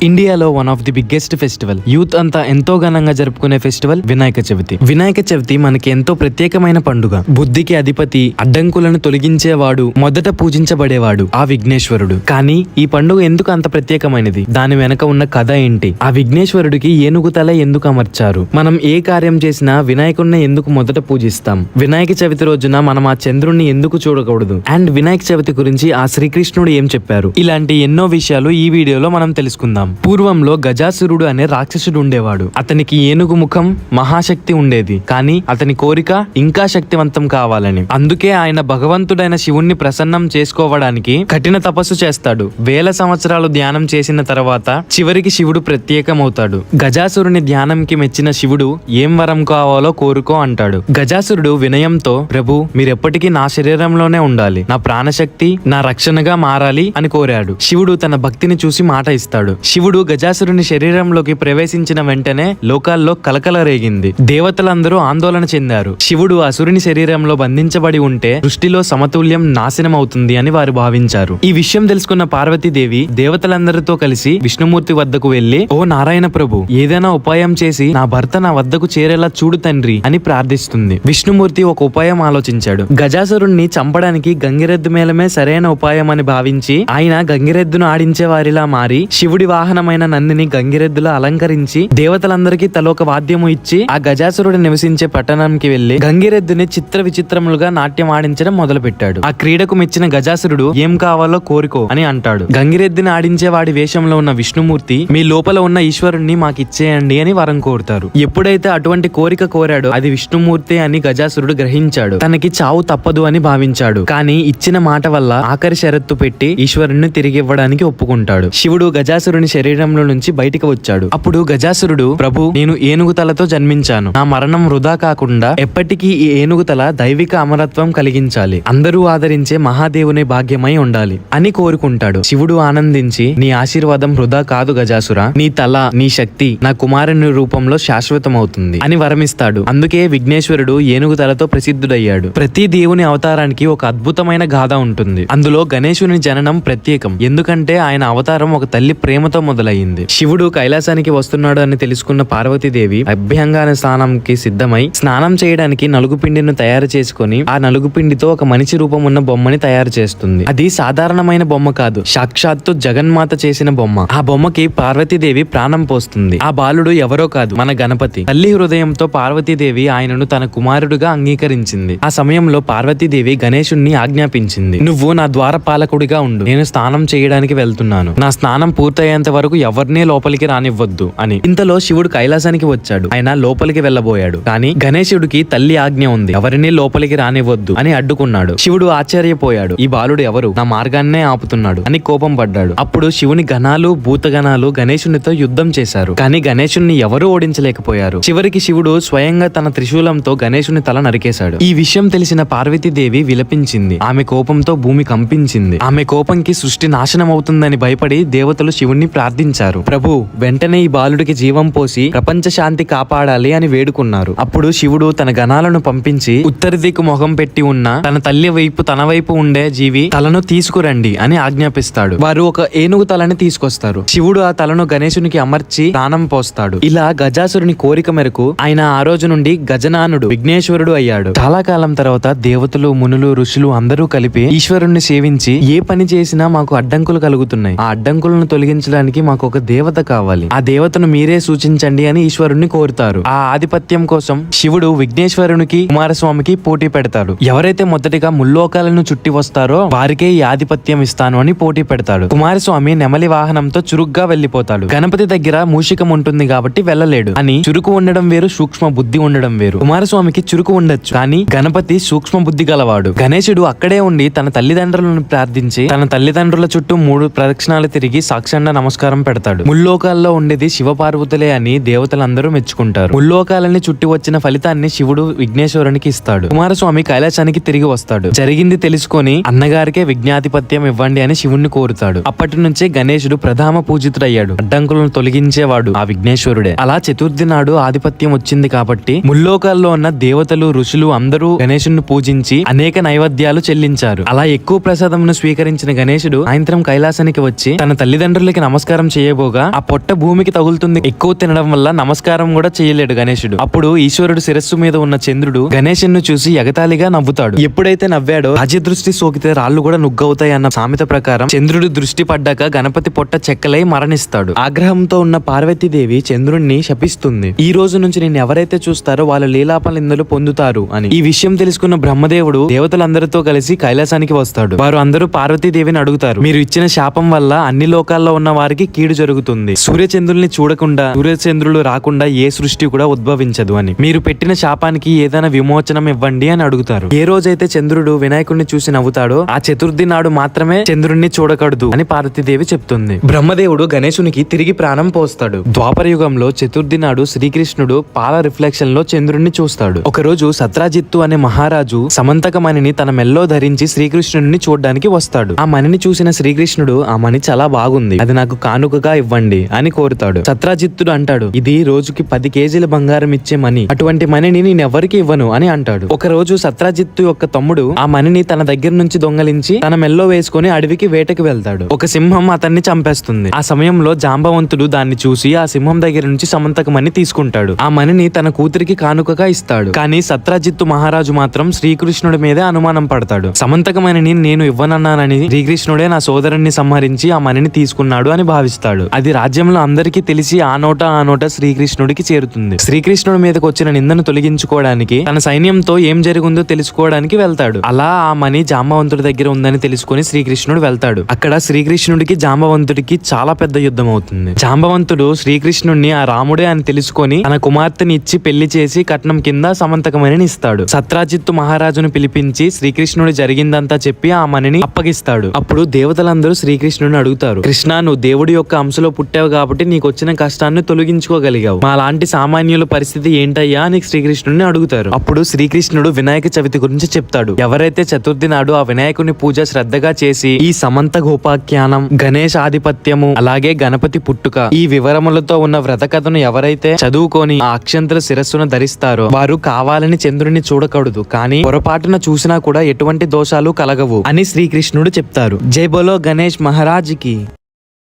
ఇండియాలో one of the biggest festival, youth అంతా ఎంతో ఘనంగా జరుపుకునే ఫెస్టివల్ వినాయక చవితి. వినాయక చవితి మనకి ఎంతో ప్రత్యేకమైన పండుగ. బుద్ధికి అధిపతి, అడ్డంకులను తొలగించేవాడు, మొదట పూజించబడేవాడు ఆ విఘ్నేశ్వరుడు. కానీ ఈ పండుగ ఎందుకు అంత ప్రత్యేకమైనది? దాని వెనక ఉన్న కథ ఏంటి? ఆ విఘ్నేశ్వరుడికి ఏనుగు తల ఎందుకు అమర్చారు? మనం ఏ కార్యం చేసినా వినాయకుడిని ఎందుకు మొదట పూజిస్తాం? వినాయక చవితి రోజున మనం ఆ చంద్రుణ్ణి ఎందుకు చూడకూడదు? అండ్ వినాయక చవితి గురించి ఆ శ్రీకృష్ణుడు ఏం చెప్పారు? ఇలాంటి ఎన్నో విషయాలు ఈ వీడియోలో మనం తెలుసుకుందాం. పూర్వంలో గజాసురుడు అనే రాక్షసుడు ఉండేవాడు. అతనికి ఏనుగు ముఖం, మహాశక్తి ఉండేది. కానీ అతని కోరిక ఇంకా శక్తివంతం కావాలని. అందుకే ఆయన భగవంతుడైన శివుణ్ణి ప్రసన్నం చేసుకోవడానికి కఠిన తపస్సు చేస్తాడు. వేల సంవత్సరాలు ధ్యానం చేసిన తర్వాత చివరికి శివుడు ప్రత్యేకమవుతాడు. గజాసురుని ధ్యానంకి మెచ్చిన శివుడు ఏం వరం కావాలో కోరుకో అంటాడు. గజాసురుడు వినయంతో, ప్రభు మీరెప్పటికీ నా శరీరంలోనే ఉండాలి, నా ప్రాణశక్తి నా రక్షణగా మారాలి అని కోరాడు. శివుడు తన భక్తిని చూసి మాట ఇస్తాడు. శివుడు గజాసురుని శరీరంలోకి ప్రవేశించిన వెంటనే లోకాల్లో కలకల రేగింది. దేవతలందరూ ఆందోళన చెందారు. శివుడు అసురుని శరీరంలో బంధించబడి ఉంటే సృష్టిలో సమతుల్యం నాశనం అవుతుంది అని వారు భావించారు. ఈ విషయం తెలుసుకున్న పార్వతీదేవి దేవతలందరితో కలిసి విష్ణుమూర్తి వద్దకు వెళ్లి, ఓ నారాయణ ప్రభు, ఏదైనా ఉపాయం చేసి నా భర్త నా వద్దకు చేరేలా చూడు తండ్రి అని ప్రార్థిస్తుంది. విష్ణుమూర్తి ఒక ఉపాయం ఆలోచించాడు. గజాసురుణ్ణి చంపడానికి గంగిరెద్దు మేళమే సరైన ఉపాయం అని భావించి ఆయన గంగిరెద్దును ఆడించే వారిలా మారి శివుడి వాహనమైన నందిని గంగిరెద్దులా అలంకరించి దేవతలందరికీ తలొక వాద్యము ఇచ్చి ఆ గజాసురుడు నివసించే పట్టణంకి వెళ్లి గంగిరెద్దుని చిత్ర విచిత్రములుగా నాట్యం ఆడించడం మొదలు పెట్టాడు. ఆ క్రీడకు మెచ్చిన గజాసురుడు ఏం కావాలో కోరుకో అని అంటాడు. గంగిరెద్దుని ఆడించే వాడి వేషంలో ఉన్న విష్ణుమూర్తి, మీ లోపల ఉన్న ఈశ్వరుణ్ణి మాకు ఇచ్చేయండి అని వరం కోరుతారు. ఎప్పుడైతే అటువంటి కోరిక కోరాడో అది విష్ణుమూర్తి అని గజాసురుడు గ్రహించాడు. తనకి చావు తప్పదు అని భావించాడు. కానీ ఇచ్చిన మాట వల్ల ఆఖరి షరత్తు పెట్టి ఈశ్వరుణ్ణి తిరిగి ఇవ్వడానికి ఒప్పుకుంటాడు. శివుడు గజాసురుని శరీరంలో నుంచి బయటికి వచ్చాడు. అప్పుడు గజాసురుడు, ప్రభు నేను ఏనుగు తలతో జన్మించాను, నా మరణం వృధా కాకుండా ఎప్పటికీ ఈ ఏనుగు తల దైవిక అమరత్వం కలిగించాలి, అందరూ ఆదరించే మహాదేవుని భాగ్యమై ఉండాలి అని కోరుకుంటాడు. శివుడు ఆనందించి, నీ ఆశీర్వాదం వృధా కాదు గజాసుర, నీ తల నీ శక్తి నా కుమారుని రూపంలో శాశ్వతమవుతుంది అని వరమిస్తాడు. అందుకే విఘ్నేశ్వరుడు ఏనుగు తలతో ప్రసిద్ధుడయ్యాడు. ప్రతి దేవుని అవతారానికి ఒక అద్భుతమైన గాథ ఉంటుంది. అందులో గణేశుని జననం ప్రత్యేకం. ఎందుకంటే ఆయన అవతారం ఒక తల్లి ప్రేమతో మొదలయ్యింది. శివుడు కైలాసానికి వస్తున్నాడు అని తెలుసుకున్న పార్వతీదేవి అభ్యంగాన స్నానంకి సిద్ధమై స్నానం చేయడానికి నలుగుపిండిని తయారు చేసుకుని ఆ నలుగుపిండితో ఒక మనిషి రూపం ఉన్న బొమ్మని తయారు చేస్తుంది. అది సాధారణమైన బొమ్మ కాదు, సాక్షాత్తు జగన్మాత చేసిన బొమ్మ. ఆ బొమ్మకి పార్వతీదేవి ప్రాణం పోస్తుంది. ఆ బాలుడు ఎవరో కాదు, మన గణపతి. తల్లి హృదయంతో పార్వతీదేవి ఆయనను తన కుమారుడుగా అంగీకరించింది. ఆ సమయంలో పార్వతీదేవి గణేశుణ్ణి ఆజ్ఞాపించింది, నువ్వు నా ద్వారపాలకుడిగా ఉండు, నేను స్నానం చేయడానికి వెళ్తున్నాను, నా స్నానం పూర్తయ్యేంత వరకు ఎవరినీ లోపలికి రానివ్వద్దు అని. ఇంతలో శివుడు కైలాసానికి వచ్చాడు. ఆయన లోపలికి వెళ్లబోయాడు. కానీ గణేశుడికి తల్లి ఆజ్ఞ ఉంది, ఎవరినీ లోపలికి రానివ్వద్దు అని అడ్డుకున్నాడు. శివుడు ఆశ్చర్యపోయాడు, ఈ బాలుడు ఎవరు, నా మార్గాన్నే ఆపుతున్నాడు అని కోపం పడ్డాడు. అప్పుడు శివుని గణాలు భూతగణాలు గణేశునితో యుద్ధం చేశారు. కానీ గణేశుణ్ణి ఎవరూ ఓడించలేకపోయారు. చివరికి శివుడు స్వయంగా తన త్రిశూలంతో గణేశుని తల నరికేశాడు. ఈ విషయం తెలిసిన పార్వతీదేవి విలపించింది. ఆమె కోపంతో భూమి కంపించింది. ఆమె కోపంకి సృష్టి నాశనం అవుతుందని భయపడి దేవతలు శివుణ్ణి ప్రార్థించారు. ప్రభు వెంటనే ఈ బాలుడికి జీవం పోసి ప్రపంచ శాంతి కాపాడాలి అని వేడుకున్నారు. అప్పుడు శివుడు తన గణాలను పంపించి ఉత్తర దిక్కు మొహం పెట్టి ఉన్న తన తల్లి వైపు తన వైపు ఉండే జీవి తలను తీసుకురండి అని ఆజ్ఞాపిస్తాడు. వారు ఒక ఏనుగు తలని తీసుకొస్తారు. శివుడు ఆ తలను గణేశునికి అమర్చి ప్రాణం పోస్తాడు. ఇలా గజాసురుని కోరిక మేరకు ఆయన ఆ రోజు నుండి గజనానుడు విఘ్నేశ్వరుడు అయ్యాడు. చాలా కాలం తర్వాత దేవతలు, మునులు, ఋషులు అందరూ కలిపి ఈశ్వరుణ్ణి సేవించి, ఏ పని చేసినా మాకు అడ్డంకులు కలుగుతున్నాయి, ఆ అడ్డంకులను తొలగించడానికి మాకు ఒక దేవత కావాలి, ఆ దేవతను మీరే సూచించండి అని ఈశ్వరుణ్ణి కోరుతారు. ఆ ఆధిపత్యం కోసం శివుడు విఘ్నేశ్వరునికి కుమారస్వామికి పోటీ పెడతాడు. ఎవరైతే మొదటిగా ముల్లోకాలను చుట్టి వస్తారో వారికే ఈ ఆధిపత్యం ఇస్తాను అని పోటీ పెడతాడు. కుమారస్వామి నెమలి వాహనంతో చురుగ్గా వెళ్లిపోతాడు. గణపతి దగ్గర మూషికం ఉంటుంది కాబట్టి వెళ్ళలేడు అని. చురుకు ఉండడం వేరు, సూక్ష్మ బుద్ధి ఉండడం వేరు. కుమారస్వామికి చురుకు ఉండొచ్చు, కానీ గణపతి సూక్ష్మ బుద్ధి గలవాడు. గణేశుడు అక్కడే ఉండి తన తల్లిదండ్రులను ప్రార్థించి తన తల్లిదండ్రుల చుట్టూ 3 ప్రదక్షిణాలు తిరిగి సాక్షాండ నమస్కారం పెడతాడు. ముల్లోకాల్లో ఉండేది శివపార్వతులే అని దేవతలందరూ మెచ్చుకుంటారు. ముల్లోకాలని చుట్టి వచ్చిన ఫలితాన్ని శివుడు విఘ్నేశ్వరునికి ఇస్తాడు. కుమారస్వామి కైలాసానికి తిరిగి వస్తాడు. జరిగింది తెలుసుకొని అన్నగారికే విజ్ఞాధిపత్యం ఇవ్వండి అని శివుణ్ణి కోరుతాడు. అప్పటి నుంచే గణేశుడు ప్రధాన పూజితుడయ్యాడు. అడ్డంకులను తొలగించేవాడు ఆ విఘ్నేశ్వరుడే. అలా చతుర్థి నాడు ఆధిపత్యం వచ్చింది కాబట్టి ముల్లోకాల్లో ఉన్న దేవతలు, ఋషులు అందరూ గణేశుని పూజించి అనేక నైవేద్యాలు చెల్లించారు. అలా ఎక్కువ ప్రసాదమును స్వీకరించిన గణేశుడు సాయంత్రం కైలాసానికి వచ్చి తన తల్లిదండ్రులకి నమస్కారం నమస్కారం చేయబోగా ఆ పొట్ట భూమికి తగులుతుంది. ఎక్కువ తినడం వల్ల నమస్కారం కూడా చేయలేడు గణేశుడు. అప్పుడు ఈశ్వరుడు శిరస్సు మీద ఉన్న చంద్రుడు గణేశుని చూసి ఎగతాళిగా నవ్వుతాడు. ఎప్పుడైతే నవ్వాడో రాజ్య దృష్టి సోకితే రాళ్లు కూడా నుగ్గవుతాయి అన్న సామెత ప్రకారం చంద్రుడు దృష్టి పడ్డాక గణపతి పొట్ట చెక్కలై మరణిస్తాడు. ఆగ్రహంతో ఉన్న పార్వతీదేవి చంద్రుణ్ణి శపిస్తుంది. ఈ రోజు నుంచి నేను ఎవరైతే చూస్తారో వాళ్ళ లీలాపనిందలు పొందుతారు అని. ఈ విషయం తెలుసుకున్న బ్రహ్మదేవుడు దేవతలందరితో కలిసి కైలాసానికి వస్తాడు. వారు అందరూ పార్వతీదేవిని అడుగుతారు, మీరు ఇచ్చిన శాపం వల్ల అన్ని లోకాల్లో ఉన్న వారికి కీడు జరుగుతుంది. సూర్యచంద్రుల్ని చూడకుండా సూర్యచంద్రులు రాకుండా ఏ సృష్టి కూడా ఉద్భవించదు అని. మీరు పెట్టిన శాపానికి ఏదైనా విమోచనం ఇవ్వండి అని అడుగుతారు. ఏ రోజైతే చంద్రుడు వినాయకుడిని చూసి నవ్వుతాడో ఆ చతుర్థి నాడు మాత్రమే చంద్రుణ్ణి చూడకూడదు అని పార్వతీదేవి చెప్తుంది. బ్రహ్మదేవుడు గణేశునికి తిరిగి ప్రాణం పోస్తాడు. ద్వాపర యుగంలో చతుర్థి నాడు శ్రీకృష్ణుడు పాల రిఫ్లెక్షన్ లో చంద్రుణ్ణి చూస్తాడు. ఒకరోజు సత్రాజిత్తు అనే మహారాజు సమంతక మణిని తన మెల్లో ధరించి శ్రీకృష్ణుడిని చూడ్డానికి వస్తాడు. ఆ మణిని చూసిన శ్రీకృష్ణుడు, ఆ మణి చాలా బాగుంది, అది నాకు కానుకగా ఇవ్వండి అని కోరుతాడు. సత్రాజిత్తుడు అంటాడు, ఇది రోజుకి 10 కేజీల బంగారం ఇచ్చే మణి, అటువంటి మణిని నేనెవ్వరికి ఇవ్వను అని అంటాడు. ఒక రోజు సత్రాజిత్తు యొక్క తమ్ముడు ఆ మణిని తన దగ్గర నుంచి దొంగలించి తన మెల్లో వేసుకుని అడవికి వేటకి వెళ్తాడు. ఒక సింహం అతన్ని చంపేస్తుంది. ఆ సమయంలో జాంబవంతుడు దాన్ని చూసి ఆ సింహం దగ్గర నుంచి సమంతక మణి తీసుకుంటాడు. ఆ మణిని తన కూతురికి కానుకగా ఇస్తాడు. కానీ సత్రాజిత్తు మహారాజు మాత్రం శ్రీకృష్ణుడి మీదే అనుమానం పడతాడు. సమంతక మణిని నేను ఇవ్వనన్నానని శ్రీకృష్ణుడే నా సోదరుణ్ణి సంహరించి ఆ మణిని తీసుకున్నాడు అని భావిస్తాడు. అది రాజ్యంలో అందరికీ తెలిసి ఆ నోట శ్రీకృష్ణుడికి చేరుతుంది. శ్రీకృష్ణుడి మీదకి వచ్చిన నిందను తొలగించుకోవడానికి తన సైన్యంతో ఏం జరిగిందో తెలుసుకోవడానికి వెళ్తాడు. అలా ఆ మణి జాంబవంతుడి దగ్గర ఉందని తెలుసుకుని శ్రీకృష్ణుడు వెళ్తాడు. అక్కడ శ్రీకృష్ణుడికి జాంబవంతుడికి చాలా పెద్ద యుద్ధం అవుతుంది. జాంబవంతుడు శ్రీకృష్ణుడిని ఆ రాముడే అని తెలుసుకొని తన కుమార్తెని ఇచ్చి పెళ్లి చేసి కట్నం కింద సమంతకమణిని ఇస్తాడు. సత్రాజిత్తు మహారాజును పిలిపించి శ్రీకృష్ణుడు జరిగిందంతా చెప్పి ఆ మణిని అప్పగిస్తాడు. అప్పుడు దేవతలందరూ శ్రీకృష్ణుడిని అడుగుతారు, కృష్ణ, నువ్వు దేవుడి యొక్క అంశలో పుట్టావు కాబట్టి నీకు వచ్చిన కష్టాన్ని తొలగించుకోగలిగావు, మా లాంటి సామాన్యుల పరిస్థితి ఏంటయ్యా అని శ్రీకృష్ణుడిని అడుగుతారు. అప్పుడు శ్రీకృష్ణుడు వినాయక చవితి గురించి చెప్తాడు. ఎవరైతే చతుర్థి నాడు ఆ వినాయకుని పూజ శ్రద్ధగా చేసి ఈ సమంత గోపాఖ్యానం, గణేష్ ఆధిపత్యము, అలాగే గణపతి పుట్టుక ఈ వివరములతో ఉన్న వ్రత కథను ఎవరైతే చదువుకొని ఆ అక్షంతల శిరస్సును ధరిస్తారో వారు కావాలని చంద్రుడిని చూడకూడదు, కానీ పొరపాటున చూసినా కూడా ఎటువంటి దోషాలు కలగవు అని శ్రీకృష్ణుడు చెప్తారు. జై బోలో గణేష్ మహారాజ్ కి.